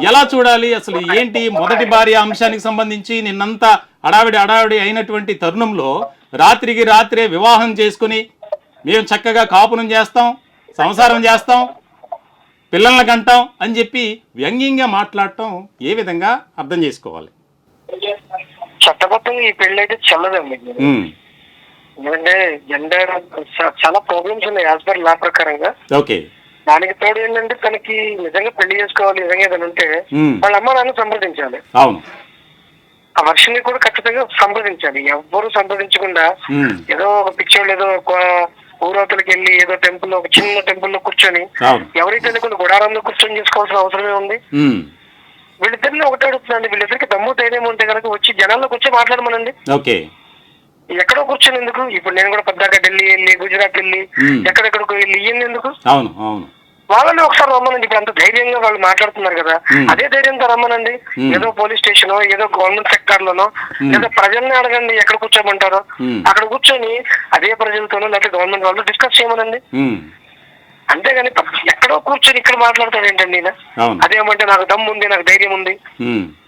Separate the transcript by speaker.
Speaker 1: ఎలా చూడాలి అసలు ఏంటి మొదటి భార్య అంశానికి సంబంధించి నిన్నంతా అడావిడి అయినటువంటి తరుణంలో రాత్రికి రాత్రే వివాహం చేసుకుని మేము చక్కగా కాపురం చేస్తాం, సంసారం చేస్తాం, పిల్లల్ని కంటాం అని చెప్పి వ్యంగ్యంగా మాట్లాడటం ఏ విధంగా అర్థం చేసుకోవాలి?
Speaker 2: చట్టబద్ధంగా ఈ పెళ్లి అయితే చెల్లదండి. ఎందుకంటే జెండర్ చాలా ప్రాబ్లమ్స్ ఉన్నాయి యాజ్ పర్ లా ప్రకారంగా.
Speaker 1: ఓకే.
Speaker 2: దానికి తోడు ఏంటంటే తనకి నిజంగా పెళ్లి చేసుకోవాలి నిజంగా ఏదైనా ఉంటే వాళ్ళ అమ్మ నాన్న సంప్రదించాలి.
Speaker 1: అవును.
Speaker 2: ఆ వర్షన్ని కూడా ఖచ్చితంగా సంప్రదించాలి. ఎవ్వరు సంప్రదించకుండా ఏదో ఒక పిక్చర్ ఏదో ఒక ఊరవతలకి వెళ్ళి ఏదో టెంపుల్ ఒక చిన్న టెంపుల్ లో కూర్చొని ఎవరైతే కొన్ని గుడారంలో కూర్చొని చేసుకోవాల్సిన అవసరమే ఉంది. వీళ్ళిద్దరిని ఒకటే అడుగుతుందండి, వీళ్ళిద్దరికి దమ్ము ధైర్యం ఉంటే కనుక వచ్చి జనాల్లోకి వచ్చి మాట్లాడమనండి.
Speaker 1: ఓకే.
Speaker 2: ఎక్కడో కూర్చొని ఎందుకు? ఇప్పుడు నేను కూడా పెద్దగా ఢిల్లీ వెళ్ళి గుజరాత్ వెళ్ళి ఎక్కడెక్కడికో వెళ్ళి ఇయ్యండి ఎందుకు?
Speaker 1: అవును అవును.
Speaker 2: వాళ్ళని ఒకసారి రమ్మనండి. ఇప్పుడు అంత ధైర్యంగా వాళ్ళు మాట్లాడుతున్నారు కదా, అదే ధైర్యంతో రమ్మనండి. ఏదో పోలీస్ స్టేషన్ ఏదో గవర్నమెంట్ సెక్టార్ లోనో లేదా ప్రజల్ని అడగండి ఎక్కడ కూర్చోమంటారో అక్కడ కూర్చొని అదే ప్రజలతోనో లేకపోతే గవర్నమెంట్ వాళ్ళు డిస్కస్ చేయమనండి. అంతేగాని ఎక్కడో కూర్చొని ఇక్కడ మాట్లాడతాడు ఏంటండి ఈయన? అదేమంటే నాకు దమ్ము ఉంది, నాకు ధైర్యం ఉంది.